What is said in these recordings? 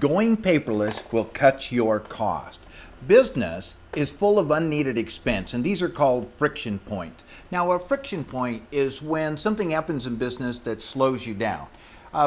Going paperless will cut your cost. Business is full of unneeded expense, and these are called friction points. Now, a friction point is when something happens in business that slows you down.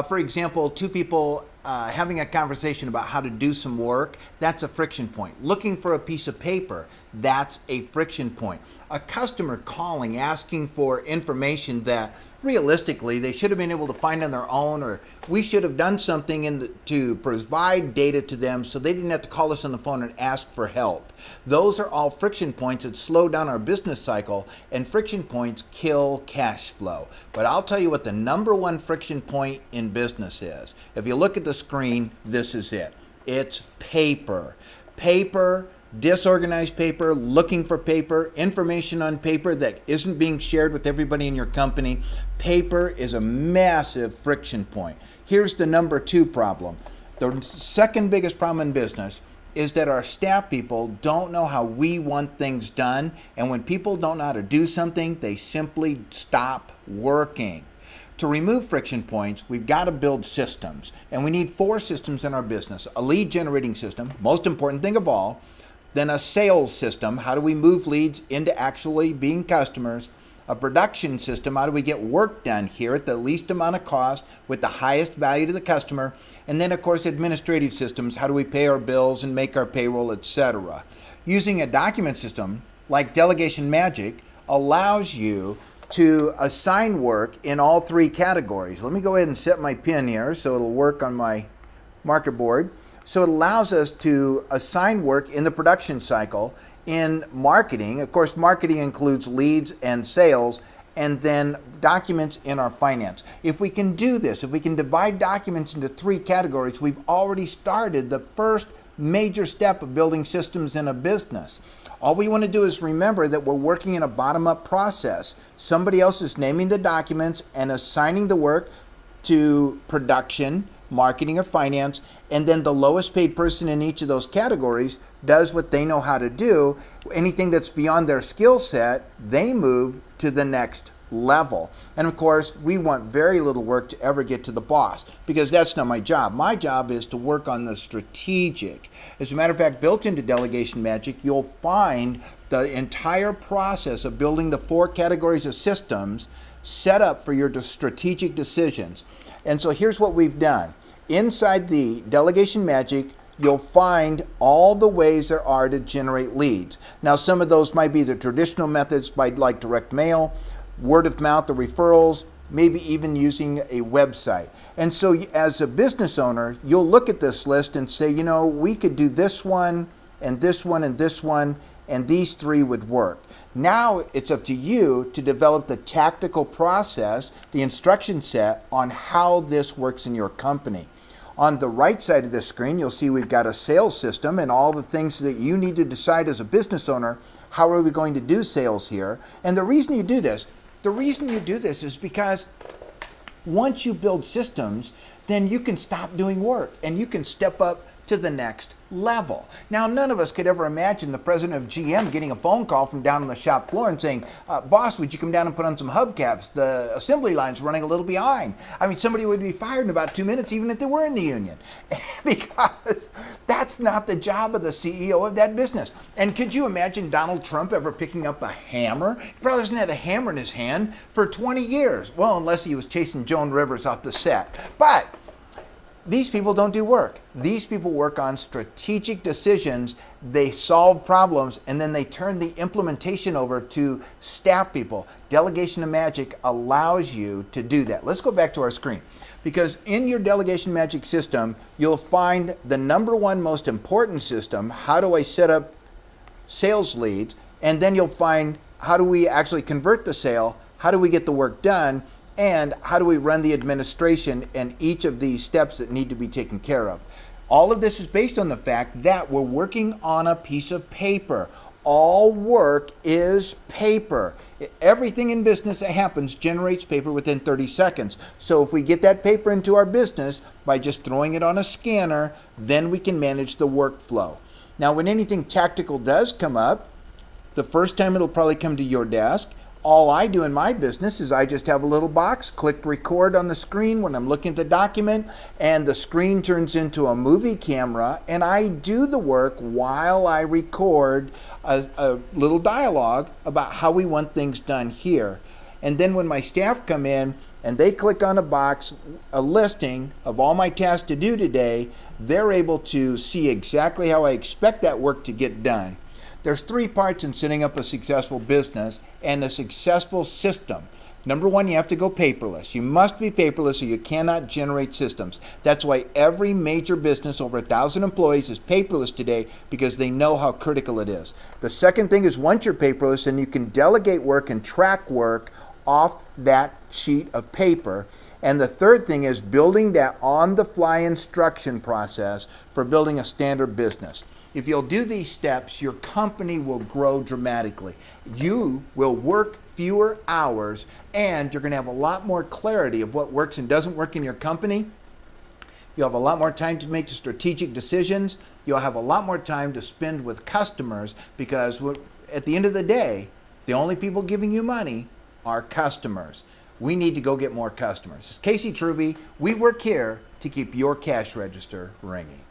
For example, two people having a conversation about how to do some work, that's a friction point. Looking for a piece of paper, that's a friction point. A customer calling, asking for information that realistically they should have been able to find on their own, or we should have done something to provide data to them so they didn't have to call us on the phone and ask for help. Those are all friction points that slow down our business cycle, and friction points kill cash flow. But I'll tell you what the number one friction point in business is. If you look at the screen, this is it. It's paper. Paper, disorganized paper, looking for paper, information on paper that isn't being shared with everybody in your company. Paper is a massive friction point. Here's the number two problem. The second biggest problem in business is that our staff people don't know how we want things done, and when people don't know how to do something, they simply stop working. To remove friction points, we've got to build systems, and we need 4 systems in our business. A lead generating system, most important thing of all, then a sales system, how do we move leads into actually being customers? A production system, how do we get work done here at the least amount of cost with the highest value to the customer? And then of course administrative systems, how do we pay our bills and make our payroll, etc. Using a document system like Delegation Magic allows you to assign work in all 3 categories. Let me go ahead and set my pin here so it'll work on my marker board. So it allows us to assign work in the production cycle, in marketing. Of course, marketing includes leads and sales, and then documents in our finance. If we can do this, if we can divide documents into 3 categories, we've already started the first major step of building systems in a business. All we want to do is remember that we're working in a bottom-up process. Somebody else is naming the documents and assigning the work to production, marketing, or finance, and then the lowest paid person in each of those categories does what they know how to do. Anything that's beyond their skill set, they move to the next level. And of course, we want very little work to ever get to the boss, because that's not my job. My job is to work on the strategic. As a matter of fact, built into Delegation Magic, you'll find the entire process of building the 4 categories of systems set up for your strategic decisions. And so here's what we've done. Inside the Delegation Magic, you'll find all the ways there are to generate leads. Now, some of those might be the traditional methods like direct mail, word of mouth, or referrals, maybe even using a website. And so as a business owner, you'll look at this list and say, you know, we could do this one and this one and this one, and these 3 would work. Now it's up to you to develop the tactical process, the instruction set on how this works in your company. On the right side of the screen, you'll see we've got a sales system and all the things that you need to decide as a business owner, how are we going to do sales here? And the reason you do this is because once you build systems, then you can stop doing work and you can step up to the next level. Now, none of us could ever imagine the president of GM getting a phone call from down on the shop floor and saying, boss, would you come down and put on some hubcaps? The assembly line's running a little behind. I mean, somebody would be fired in about 2 minutes, even if they were in the union, because that's not the job of the CEO of that business. And could you imagine Donald Trump ever picking up a hammer? He probably hasn't had a hammer in his hand for 20 years. Well, unless he was chasing Joan Rivers off the set. But these people don't do work. These people work on strategic decisions. They solve problems, and then they turn the implementation over to staff people. Delegation Magic allows you to do that. Let's go back to our screen, because in your Delegation Magic system, you'll find the number 1 most important system, how do I set up sales leads, and then you'll find how do we actually convert the sale, how do we get the work done, and how do we run the administration and each of these steps that need to be taken care of. All of this is based on the fact that we're working on a piece of paper. All work is paper. Everything in business that happens generates paper within 30 seconds. So if we get that paper into our business by just throwing it on a scanner, then we can manage the workflow. Now, when anything tactical does come up, the first time it'll probably come to your desk. All I do in my business is I just have a little box, click record on the screen when I'm looking at the document, and the screen turns into a movie camera, and I do the work while I record a little dialogue about how we want things done here. And then when my staff come in and they click on a box, a listing of all my tasks to do today, they're able to see exactly how I expect that work to get done. There's three parts in setting up a successful business and a successful system. Number one, you have to go paperless. You must be paperless or you cannot generate systems. That's why every major business over 1,000 employees is paperless today, because they know how critical it is. The second thing is, once you're paperless, then you can delegate work and track work off that sheet of paper. And the third thing is building that on-the-fly instruction process for building a standard business. If you'll do these steps, your company will grow dramatically. You will work fewer hours, and you're going to have a lot more clarity of what works and doesn't work in your company. You'll have a lot more time to make strategic decisions. You'll have a lot more time to spend with customers, because at the end of the day, the only people giving you money are customers. We need to go get more customers. It's Casey Truby. We work here to keep your cash register ringing.